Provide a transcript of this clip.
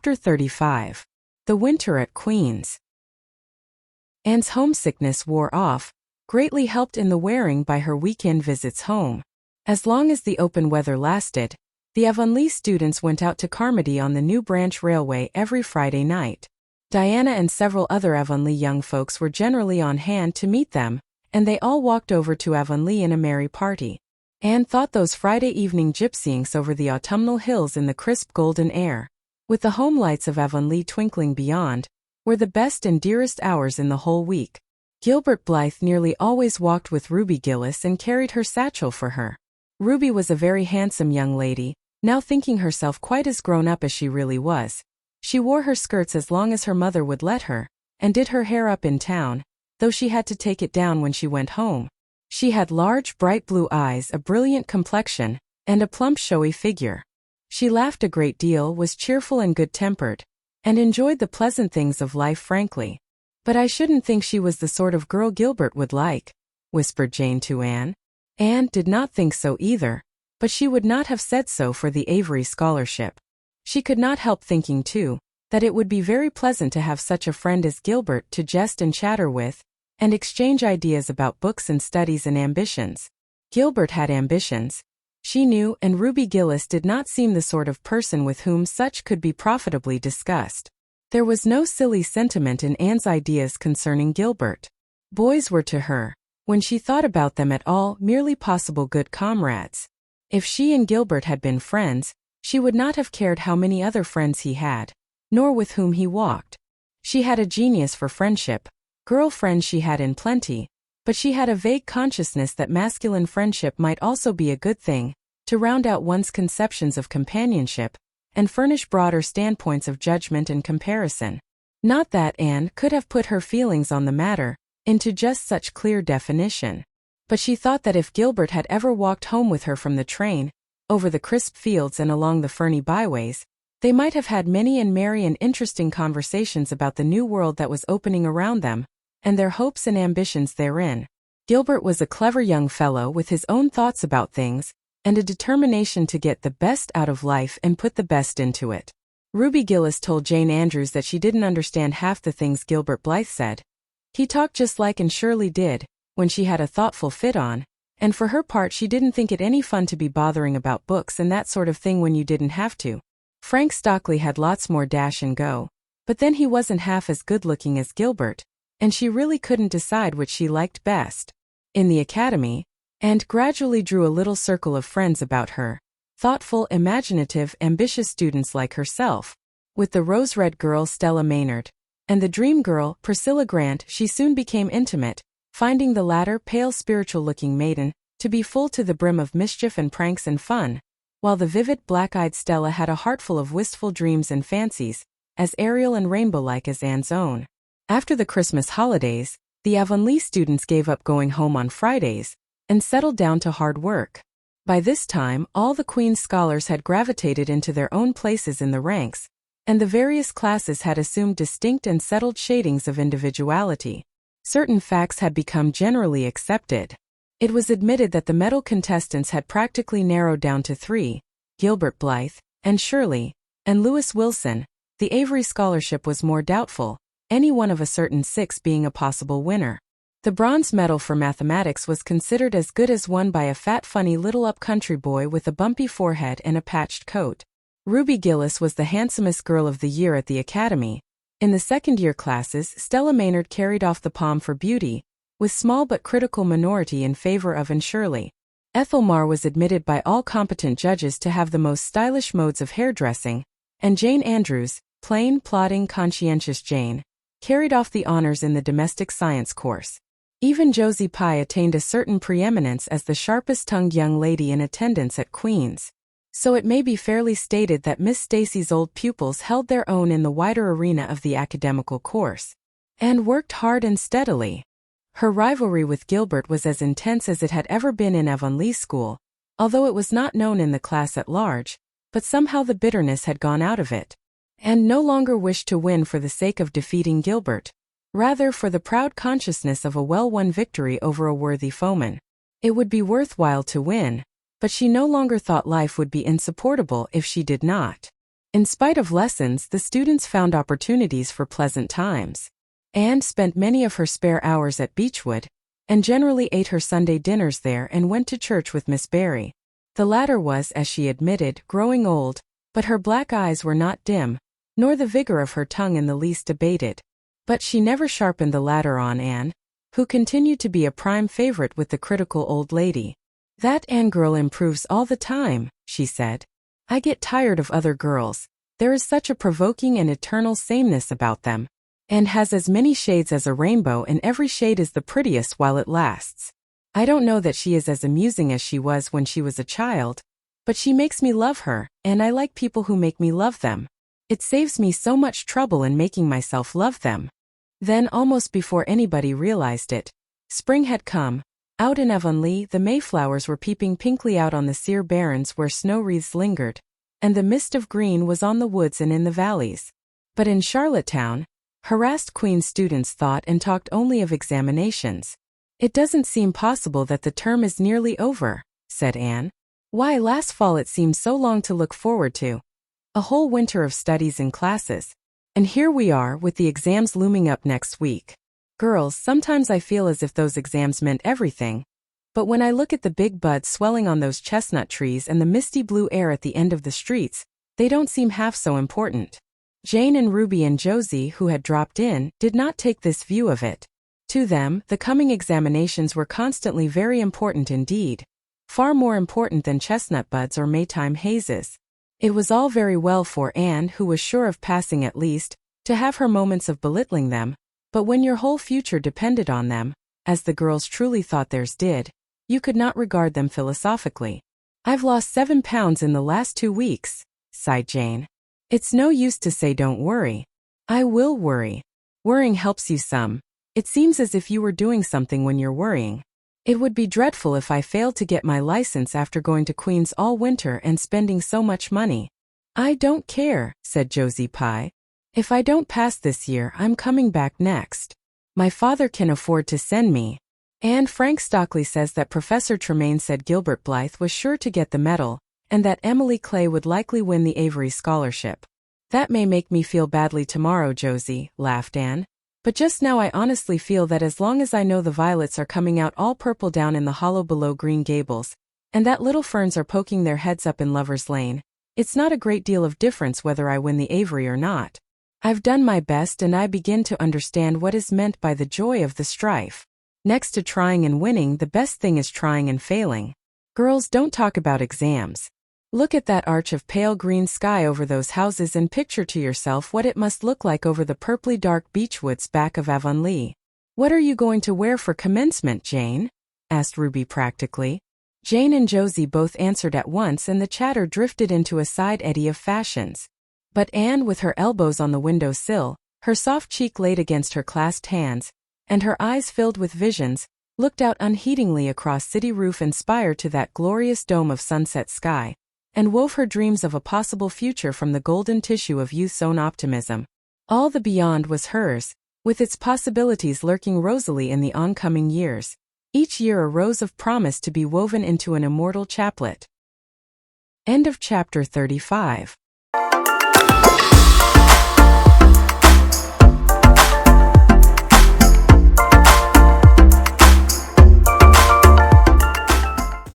Chapter 35. The Winter at Queen's. Anne's homesickness wore off, greatly helped in the wearing by her weekend visits home. As long as the open weather lasted, the Avonlea students went out to Carmody on the New Branch Railway every Friday night. Diana and several other Avonlea young folks were generally on hand to meet them, and they all walked over to Avonlea in a merry party. Anne thought those Friday evening gypsyings over the autumnal hills in the crisp golden air, with the home lights of Avonlea twinkling beyond, were the best and dearest hours in the whole week. Gilbert Blythe nearly always walked with Ruby Gillis and carried her satchel for her. Ruby was a very handsome young lady, now thinking herself quite as grown up as she really was. She wore her skirts as long as her mother would let her, and did her hair up in town, though she had to take it down when she went home. She had large bright blue eyes, a brilliant complexion, and a plump showy figure. She laughed a great deal, was cheerful and good-tempered, and enjoyed the pleasant things of life frankly. "But I shouldn't think she was the sort of girl Gilbert would like," whispered Jane to Anne. Anne did not think so either, but she would not have said so for the Avery scholarship. She could not help thinking, too, that it would be very pleasant to have such a friend as Gilbert to jest and chatter with, and exchange ideas about books and studies and ambitions. Gilbert had ambitions, she knew, and Ruby Gillis did not seem the sort of person with whom such could be profitably discussed. There was no silly sentiment in Anne's ideas concerning Gilbert. Boys were to her, when she thought about them at all, merely possible good comrades. If she and Gilbert had been friends, she would not have cared how many other friends he had, nor with whom he walked. She had a genius for friendship. Girl friends she had in plenty, but she had a vague consciousness that masculine friendship might also be a good thing, to round out one's conceptions of companionship, and furnish broader standpoints of judgment and comparison. Not that Anne could have put her feelings on the matter into just such clear definition, but she thought that if Gilbert had ever walked home with her from the train, over the crisp fields and along the ferny byways, they might have had many and merry and interesting conversations about the new world that was opening around them, and their hopes and ambitions therein. Gilbert was a clever young fellow with his own thoughts about things, and a determination to get the best out of life and put the best into it. Ruby Gillis told Jane Andrews that she didn't understand half the things Gilbert Blythe said. He talked just like and Shirley did, when she had a thoughtful fit on, and for her part she didn't think it any fun to be bothering about books and that sort of thing when you didn't have to. Frank Stockley had lots more dash and go, but then he wasn't half as good-looking as Gilbert, and she really couldn't decide which she liked best. In the academy, Anne gradually drew a little circle of friends about her, thoughtful, imaginative, ambitious students like herself. With the rose-red girl Stella Maynard, and the dream girl Priscilla Grant she soon became intimate, finding the latter, pale spiritual-looking maiden, to be full to the brim of mischief and pranks and fun, while the vivid black-eyed Stella had a heart full of wistful dreams and fancies, as aerial and rainbow-like as Anne's own. After the Christmas holidays, the Avonlea students gave up going home on Fridays, and settled down to hard work. By this time, all the Queen's scholars had gravitated into their own places in the ranks, and the various classes had assumed distinct and settled shadings of individuality. Certain facts had become generally accepted. It was admitted that the medal contestants had practically narrowed down to three: Gilbert Blythe, and Shirley, and Lewis Wilson. The Avery scholarship was more doubtful, any one of a certain six being a possible winner. The bronze medal for mathematics was considered as good as won by a fat, funny little up-country boy with a bumpy forehead and a patched coat. Ruby Gillis was the handsomest girl of the year at the academy. In the second-year classes, Stella Maynard carried off the palm for beauty, with small but critical minority in favor of Anne Shirley. Ethel Marr was admitted by all competent judges to have the most stylish modes of hairdressing, and Jane Andrews, plain, plodding, conscientious Jane, carried off the honors in the domestic science course. Even Josie Pye attained a certain preeminence as the sharpest-tongued young lady in attendance at Queen's. So it may be fairly stated that Miss Stacy's old pupils held their own in the wider arena of the academical course, and worked hard and steadily. Her rivalry with Gilbert was as intense as it had ever been in Avonlea school, although it was not known in the class at large, but somehow the bitterness had gone out of it, and no longer wished to win for the sake of defeating Gilbert, rather for the proud consciousness of a well-won victory over a worthy foeman. It would be worthwhile to win, but she no longer thought life would be insupportable if she did not. In spite of lessons, the students found opportunities for pleasant times. Anne spent many of her spare hours at Beechwood, and generally ate her Sunday dinners there and went to church with Miss Barry. The latter was, as she admitted, growing old, but her black eyes were not dim, nor the vigor of her tongue in the least abated. But she never sharpened the latter on Anne, who continued to be a prime favorite with the critical old lady. "That Anne girl improves all the time," she said. "I get tired of other girls. There is such a provoking and eternal sameness about them. Anne has as many shades as a rainbow, and every shade is the prettiest while it lasts. I don't know that she is as amusing as she was when she was a child, but she makes me love her, and I like people who make me love them. It saves me so much trouble in making myself love them." Then, almost before anybody realized it, spring had come. Out in Avonlea, the mayflowers were peeping pinkly out on the sere barrens where snow wreaths lingered, and the mist of green was on the woods and in the valleys. But in Charlottetown, harassed Queen's students thought and talked only of examinations. "It doesn't seem possible that the term is nearly over," said Anne. "Why, last fall it seemed so long to look forward to. A whole winter of studies and classes. And here we are, with the exams looming up next week. Girls, sometimes I feel as if those exams meant everything. But when I look at the big buds swelling on those chestnut trees and the misty blue air at the end of the streets, they don't seem half so important." Jane and Ruby and Josie, who had dropped in, did not take this view of it. To them, the coming examinations were constantly very important indeed, far more important than chestnut buds or Maytime hazes. It was all very well for Anne, who was sure of passing at least, to have her moments of belittling them, but when your whole future depended on them, as the girls truly thought theirs did, you could not regard them philosophically. "I've lost 7 pounds in the last 2 weeks, sighed Jane. "It's no use to say don't worry." "I will worry. Worrying helps you some. It seems as if you were doing something when you're worrying. It would be dreadful if I failed to get my license after going to Queen's all winter and spending so much money." "I don't care," said Josie Pye. "If I don't pass this year, I'm coming back next. My father can afford to send me. And Frank Stockley says that Professor Tremaine said Gilbert Blythe was sure to get the medal, and that Emily Clay would likely win the Avery scholarship." "That may make me feel badly tomorrow, Josie," laughed Anne. "But just now I honestly feel that as long as I know the violets are coming out all purple down in the hollow below Green Gables, and that little ferns are poking their heads up in Lover's Lane, it's not a great deal of difference whether I win the Avery or not. I've done my best, and I begin to understand what is meant by the joy of the strife. Next to trying and winning, the best thing is trying and failing. Girls, don't talk about exams. Look at that arch of pale green sky over those houses and picture to yourself what it must look like over the purply dark beechwoods back of Avonlea." "What are you going to wear for commencement, Jane?" asked Ruby practically. Jane and Josie both answered at once, and the chatter drifted into a side eddy of fashions. But Anne, with her elbows on the window sill, her soft cheek laid against her clasped hands, and her eyes filled with visions, looked out unheedingly across city roof and spire to that glorious dome of sunset sky, and wove her dreams of a possible future from the golden tissue of youth's own optimism. All the beyond was hers, with its possibilities lurking rosily in the oncoming years, each year a rose of promise to be woven into an immortal chaplet. End of chapter 35.